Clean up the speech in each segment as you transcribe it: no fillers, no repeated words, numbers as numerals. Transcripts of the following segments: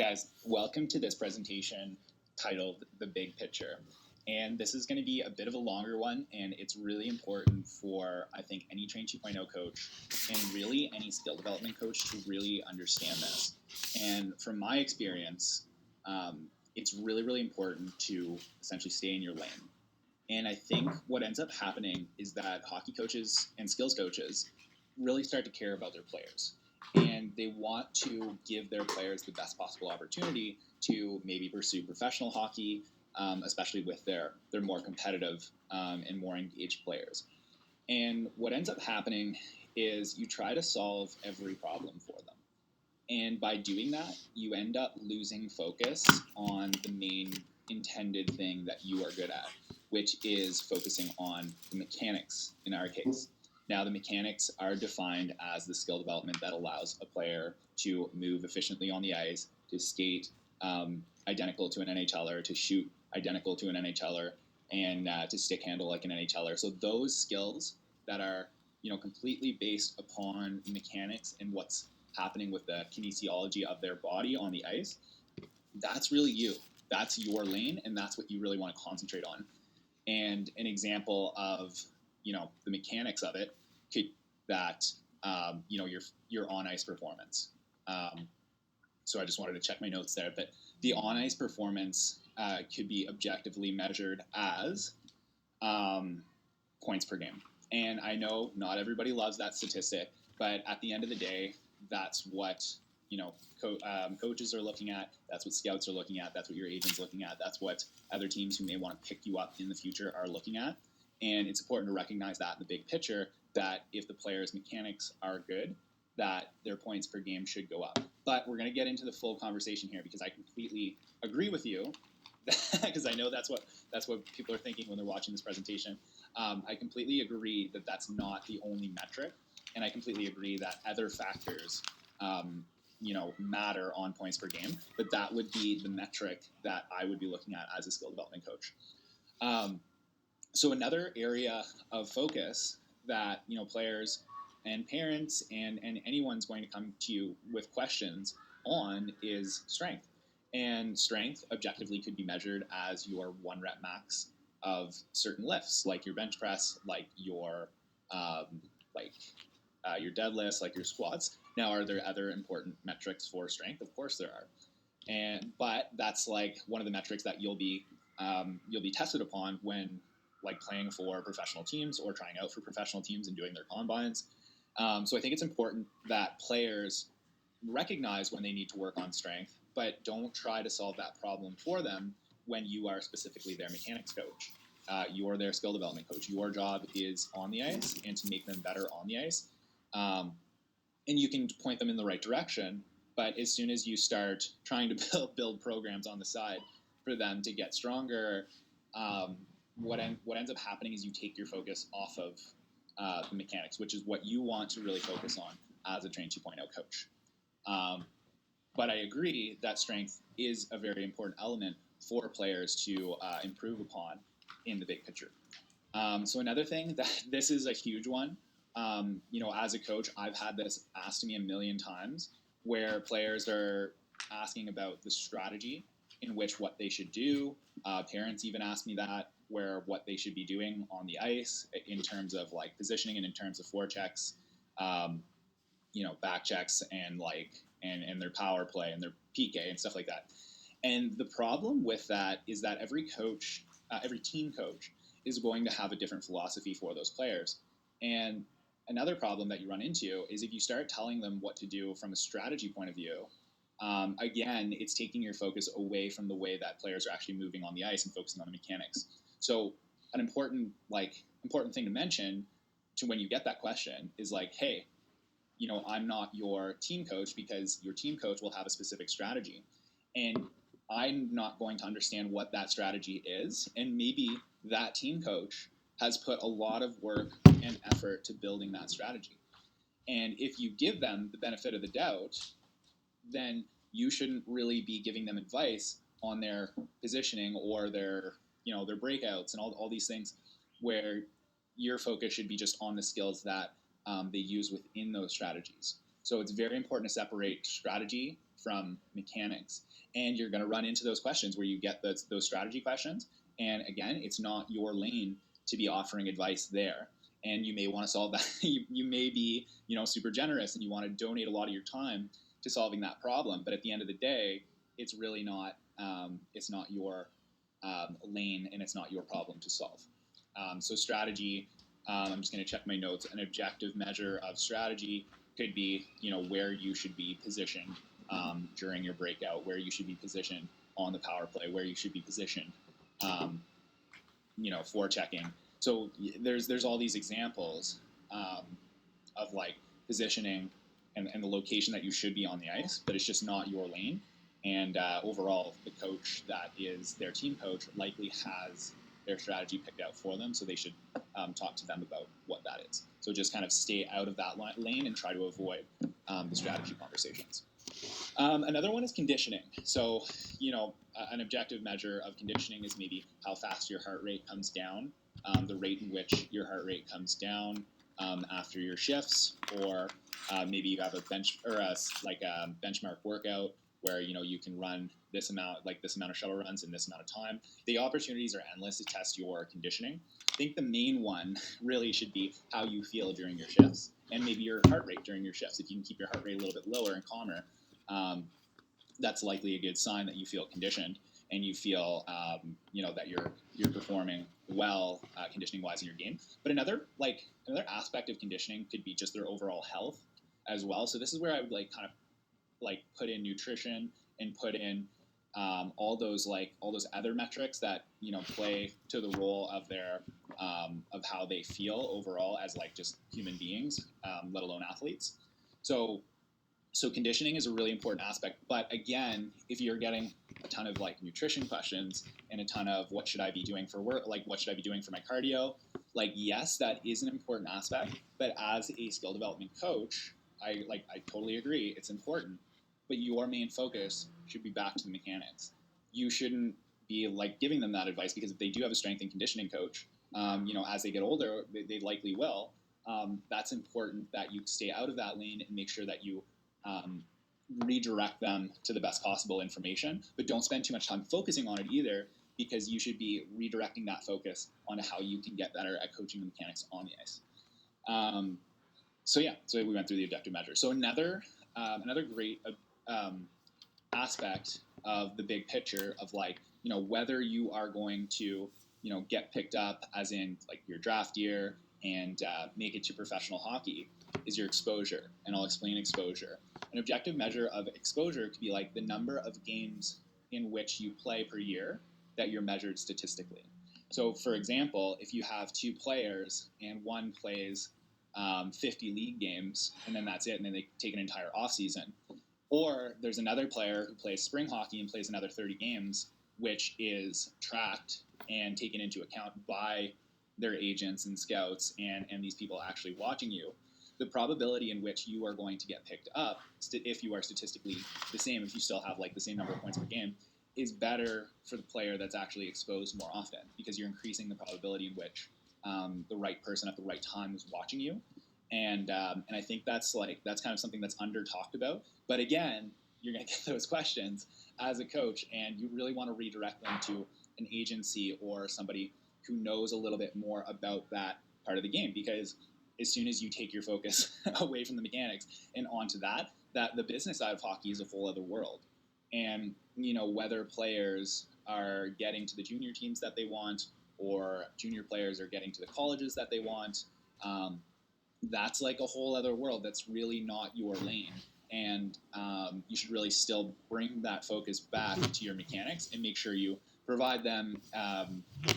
Guys, welcome to this presentation titled The Big Picture. And this is going to be a bit of a longer one, and it's really important for, I think, any Train 2.0 coach and really any skill development coach to really understand this. And from my experience, it's really, really important to essentially stay in your lane. And I think what ends up happening is that hockey coaches and skills coaches really start to care about their players. And they want to give their players the best possible opportunity to maybe pursue professional hockey, especially with their more competitive and more engaged players. And what ends up happening is you try to solve every problem for them. And by doing that, you end up losing focus on the main intended thing that you are good at, which is focusing on the mechanics in our case. Now, the mechanics are defined as the skill development that allows a player to move efficiently on the ice, to skate identical to an NHLer, to shoot identical to an NHLer, and to stick handle like an NHLer. So those skills that are completely based upon mechanics and what's happening with the kinesiology of their body on the ice, that's really you. That's your lane, and that's what you really want to concentrate on. And an example of the mechanics of it could that your on ice performance. So I just wanted to check my notes there, but the on ice performance could be objectively measured as points per game. And I know not everybody loves that statistic, but at the end of the day, that's what coaches are looking at. That's what scouts are looking at. That's what your agent's looking at. That's what other teams who may want to pick you up in the future are looking at. And it's important to recognize that in the big picture, that if the players' mechanics are good, that their points per game should go up. But we're going to get into the full conversation here because I completely agree with you, because I know that's what people are thinking when they're watching this presentation. I completely agree that that's not the only metric, and I completely agree that other factors matter on points per game, but that would be the metric that I would be looking at as a skill development coach. So another area of focus that players and parents and anyone's going to come to you with questions on is strength. And strength objectively could be measured as your 1 rep max of certain lifts, like your bench press, like your deadlifts, like your squats. Now, are there other important metrics for strength? Of course there are. But that's like one of the metrics that you'll be tested upon when playing for professional teams or trying out for professional teams and doing their combines. So I think it's important that players recognize when they need to work on strength, but don't try to solve that problem for them when you are specifically their mechanics coach. You're their skill development coach. Your job is on the ice and to make them better on the ice. And you can point them in the right direction, but as soon as you start trying to build programs on the side for them to get stronger, what ends up happening is you take your focus off of the mechanics, which is what you want to really focus on as a Train 2.0 coach. But I agree that strength is a very important element for players to improve upon in the big picture. So another thing, that this is a huge one. As a coach, I've had this asked to me a million times, where players are asking about the strategy in which what they should do. Parents even ask me that, where what they should be doing on the ice in terms of positioning and in terms of forechecks, back checks and their power play and their PK and stuff like that. And the problem with that is that every team coach is going to have a different philosophy for those players. And another problem that you run into is if you start telling them what to do from a strategy point of view, again, it's taking your focus away from the way that players are actually moving on the ice and focusing on the mechanics. So an important thing to mention to when you get that question is hey, I'm not your team coach, because your team coach will have a specific strategy, and I'm not going to understand what that strategy is. And maybe that team coach has put a lot of work and effort to building that strategy. And if you give them the benefit of the doubt, then you shouldn't really be giving them advice on their positioning or their breakouts and all these things, where your focus should be just on the skills that they use within those strategies. So it's very important to separate strategy from mechanics. And you're going to run into those questions where you get those strategy questions. And again, it's not your lane to be offering advice there. And you may want to solve that. You may be, super generous and you want to donate a lot of your time to solving that problem. But at the end of the day, it's really not, it's not your lane and it's not your problem to solve. So strategy, I'm just going to check my notes. An objective measure of strategy could be, where you should be positioned during your breakout, where you should be positioned on the power play, where you should be positioned, for checking. So there's all these examples of like positioning and the location that you should be on the ice, but it's just not your lane. And overall, the coach that is their team coach likely has their strategy picked out for them, so they should talk to them about what that is. So just kind of stay out of that lane and try to avoid the strategy conversations. Another one is conditioning. So, an objective measure of conditioning is maybe how fast your heart rate comes down, the rate in which your heart rate comes down after your shifts, or maybe you have a benchmark workout where you can run this amount of shuttle runs in this amount of time. The opportunities are endless to test your conditioning. I think the main one really should be how you feel during your shifts, and maybe your heart rate during your shifts. If you can keep your heart rate a little bit lower and calmer, that's likely a good sign that you feel conditioned and you feel that you're performing well conditioning wise in your game. But another aspect of conditioning could be just their overall health as well. So this is where I would put in nutrition and put in all those other metrics that play to the role of their of how they feel overall as just human beings, let alone athletes. So conditioning is a really important aspect. But again, if you're getting a ton of nutrition questions and a ton of what should I be doing for work, what should I be doing for my cardio, yes, that is an important aspect. But as a skill development coach, I totally agree, it's important. But your main focus should be back to the mechanics. You shouldn't be giving them that advice, because if they do have a strength and conditioning coach, as they get older, they likely will. That's important that you stay out of that lane and make sure that you redirect them to the best possible information, but don't spend too much time focusing on it either, because you should be redirecting that focus onto how you can get better at coaching the mechanics on the ice. So we went through the objective measure. So another great aspect of the big picture of whether you are going to get picked up as in your draft year and make it to professional hockey is your exposure. And I'll explain exposure. An objective measure of exposure could be the number of games in which you play per year that you're measured statistically. So for example, if you have two players and one plays 50 league games and then that's it, and then they take an entire off season, or there's another player who plays spring hockey and plays another 30 games, which is tracked and taken into account by their agents and scouts and these people actually watching you, the probability in which you are going to get picked up, if you are statistically the same, if you still have the same number of points per game, is better for the player that's actually exposed more often, because you're increasing the probability in which the right person at the right time is watching you. And I think that's kind of something that's under talked about. But again, you're going to get those questions as a coach, and you really want to redirect them to an agency or somebody who knows a little bit more about that part of the game, because as soon as you take your focus away from the mechanics and onto that the business side of hockey is a whole other world. And, whether players are getting to the junior teams that they want, or junior players are getting to the colleges that they want, that's a whole other world that's really not your lane. And you should really still bring that focus back to your mechanics and make sure you provide them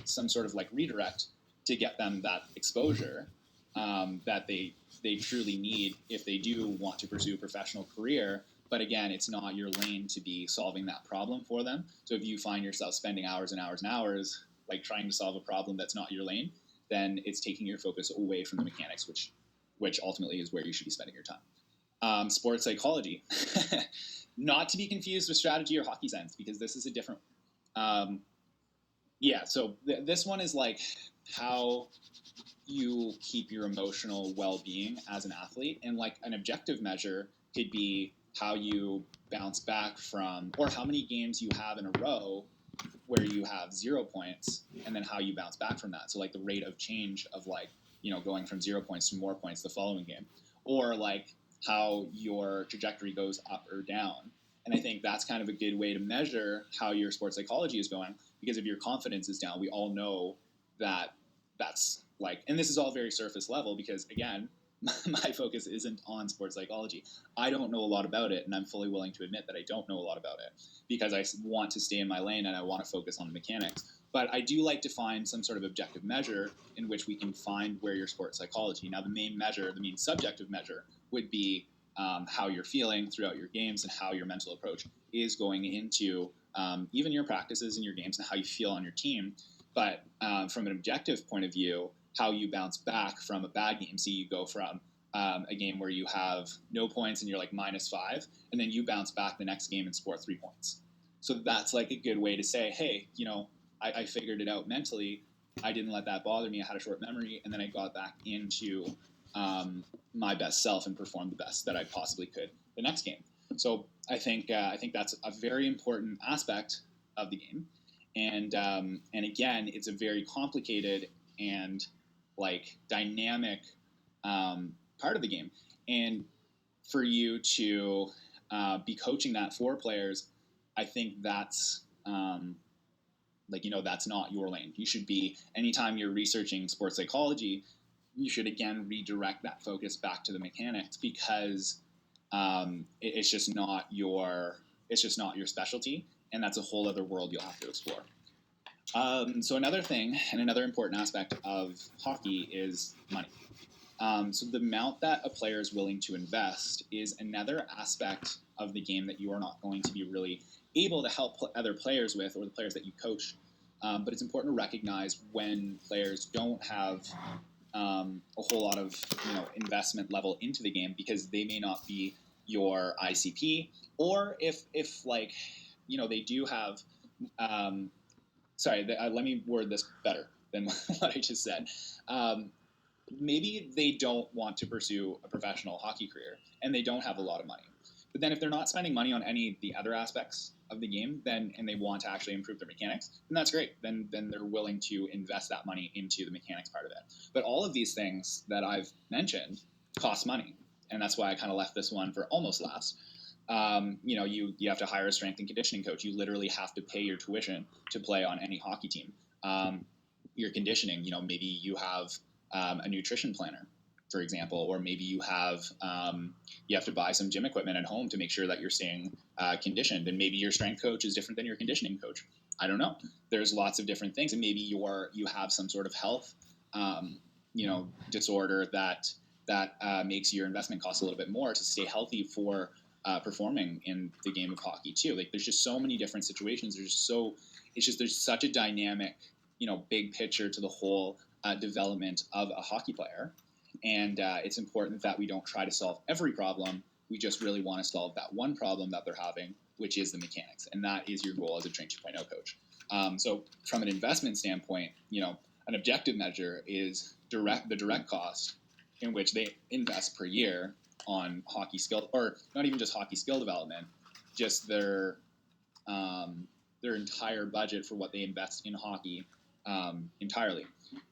some sort of redirect to get them that exposure that they truly need if they do want to pursue a professional career. But again, it's not your lane to be solving that problem for them. So if you find yourself spending hours and hours and hours trying to solve a problem that's not your lane, then it's taking your focus away from the mechanics, which ultimately is where you should be spending your time. Sports psychology, not to be confused with strategy or hockey sense, because this is a different. So this one is how you keep your emotional well-being as an athlete, and an objective measure could be how you bounce back from, or how many games you have in a row where you have 0 points, and then how you bounce back from that. So like the rate of change of like, going from 0 points to more points the following game, or like how your trajectory goes up or down. And I think that's kind of a good way to measure how your sports psychology is going, because if your confidence is down, we all know that that's like, and this is all very surface level, because again, my focus isn't on sports psychology. I don't know a lot about it, and I'm fully willing to admit that I don't know a lot about it, because I want to stay in my lane and I want to focus on the mechanics. But I do like to find some sort of objective measure in which we can find where your sports psychology. Now, the main subjective measure would be how you're feeling throughout your games and how your mental approach is going into even your practices and your games and how you feel on your team. But from an objective point of view, how you bounce back from a bad game. So you go from a game where you have no points and you're like -5, and then you bounce back the next game and score 3 points. So that's like a good way to say, hey, I figured it out mentally. I didn't let that bother me. I had a short memory, and then I got back into my best self and performed the best that I possibly could the next game. So I think that's a very important aspect of the game. And again, it's a very complicated and like dynamic part of the game. And for you to be coaching that for players, I think that's that's not your lane. You should be, anytime you're researching sports psychology, you should again redirect that focus back to the mechanics, because it's just not your specialty, and that's a whole other world you'll have to explore. So another thing, and another important aspect of hockey, is money. So the amount that a player is willing to invest is another aspect of the game that you are not going to be really able to help other players with, or the players that you coach. But it's important to recognize when players don't have a whole lot of investment level into the game, because they may not be your ICP, or if they do have. Let me word this better than what I just said. Maybe they don't want to pursue a professional hockey career, and they don't have a lot of money. But then if they're not spending money on any of the other aspects of the game, and they want to actually improve their mechanics, then that's great. Then they're willing to invest that money into the mechanics part of it. But all of these things that I've mentioned cost money, and that's why I kind of left this one for almost last. You have to hire a strength and conditioning coach. You literally have to pay your tuition to play on any hockey team. Your conditioning, maybe you have a nutrition planner, for example, or maybe you have to buy some gym equipment at home to make sure that you're staying conditioned. And maybe your strength coach is different than your conditioning coach. I don't know. There's lots of different things, and maybe you have some sort of health disorder that makes your investment cost a little bit more to stay healthy for performing in the game of hockey too. Like, there's just so many different situations. There's such a dynamic, big picture to the whole development of a hockey player. And it's important that we don't try to solve every problem. We just really want to solve that one problem that they're having, which is the mechanics. And that is your goal as a Train 2.0 coach. So from an investment standpoint, an objective measure is the direct cost in which they invest per year on hockey skill, or not even just hockey skill development, just their entire budget for what they invest in hockey entirely.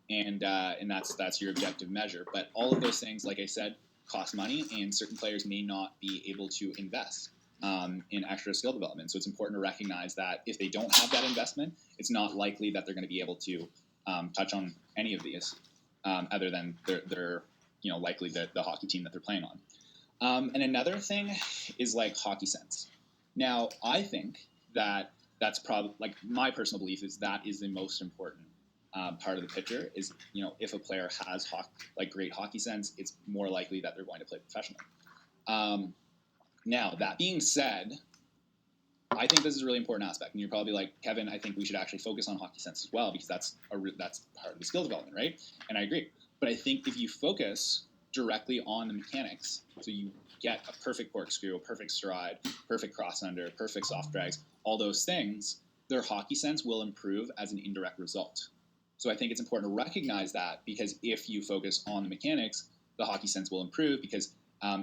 And that's your objective measure. But all of those things, like I said, cost money, and certain players may not be able to invest in extra skill development. So it's important to recognize that if they don't have that investment, it's not likely that they're going to be able to touch on any of these, other than they're likely the hockey team that they're playing on. And another thing is like hockey sense. Now, I think that's probably, like, my personal belief is that is the most important part of the picture. Is, if a player has great hockey sense, it's more likely that they're going to play professionally. Now, that being said, I think this is a really important aspect. And you're probably like, Kevin, I think we should actually focus on hockey sense as well, because that's part of the skill development, right? And I agree. But I think if you focus directly on the mechanics, so you get a perfect corkscrew, a perfect stride, perfect cross under, perfect soft drags, all those things, their hockey sense will improve as an indirect result. So I think it's important to recognize that, because if you focus on the mechanics, the hockey sense will improve, because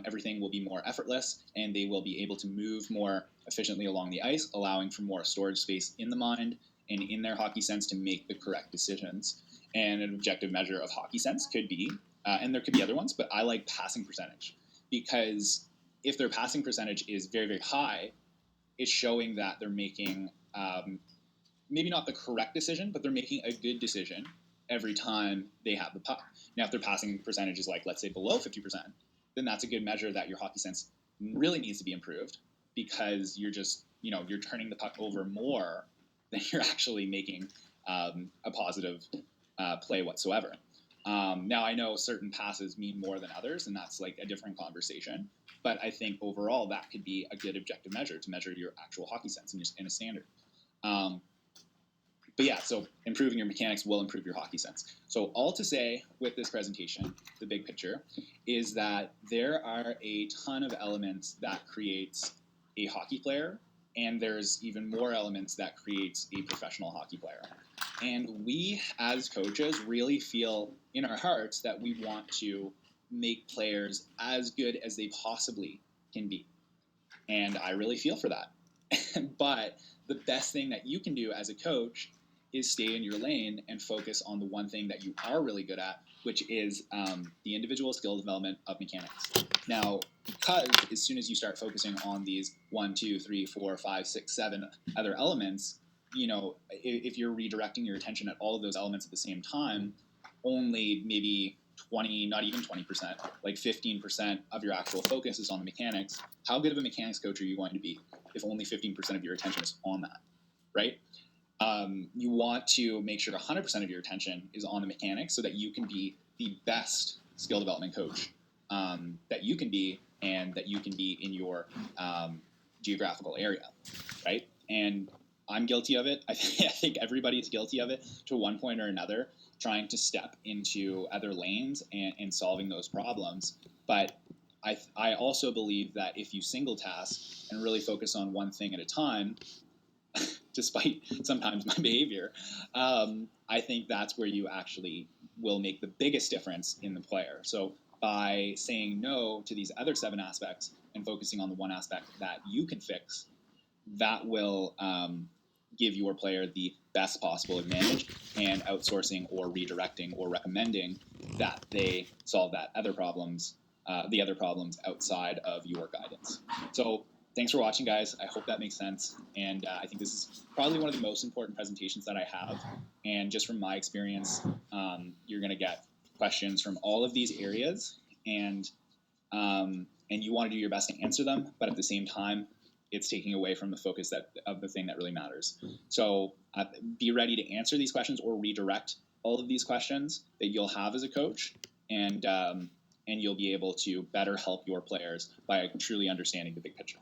everything will be more effortless, and they will be able to move more efficiently along the ice, allowing for more storage space in the mind and in their hockey sense to make the correct decisions. And an objective measure of hockey sense could be, and there could be other ones, but I like passing percentage, because if their passing percentage is very, very high, it's showing that they're making maybe not the correct decision, but they're making a good decision every time they have the puck. Now, if their passing percentage is like, let's say, below 50%, then that's a good measure that your hockey sense really needs to be improved, because you're just, you're turning the puck over more than you're actually making a positive play whatsoever. Now, I know certain passes mean more than others, and that's like a different conversation. But I think overall that could be a good objective measure to measure your actual hockey sense in a standard. But yeah, so improving your mechanics will improve your hockey sense. So all to say with this presentation, the big picture, is that there are a ton of elements that creates a hockey player, and there's even more elements that creates a professional hockey player. And we, as coaches, really feel in our hearts that we want to make players as good as they possibly can be. And I really feel for that. But the best thing that you can do as a coach is stay in your lane and focus on the one thing that you are really good at, which is the individual skill development of mechanics. Now, because as soon as you start focusing on these 1, 2, 3, 4, 5, 6, 7 other elements, if you're redirecting your attention at all of those elements at the same time, only maybe 20, not even 20%, like 15% of your actual focus is on the mechanics. How good of a mechanics coach are you going to be if only 15% of your attention is on that, right? You want to make sure 100% of your attention is on the mechanics so that you can be the best skill development coach that you can be, and that you can be in your geographical area, right? And I'm guilty of it. I think everybody's guilty of it to one point or another, trying to step into other lanes and solving those problems. But I also believe that if you single task and really focus on one thing at a time, despite sometimes my behavior, I think that's where you actually will make the biggest difference in the player. So by saying no to these other 7 aspects and focusing on the one aspect that you can fix, that will give your player the best possible advantage, and outsourcing or redirecting or recommending that they solve the other problems outside of your guidance. So thanks for watching, guys. I hope that makes sense. And I think this is probably one of the most important presentations that I have. And just from my experience, you're going to get questions from all of these areas, and you want to do your best to answer them, but at the same time, it's taking away from the focus of the thing that really matters. So be ready to answer these questions or redirect all of these questions that you'll have as a coach, and you'll be able to better help your players by truly understanding the big picture.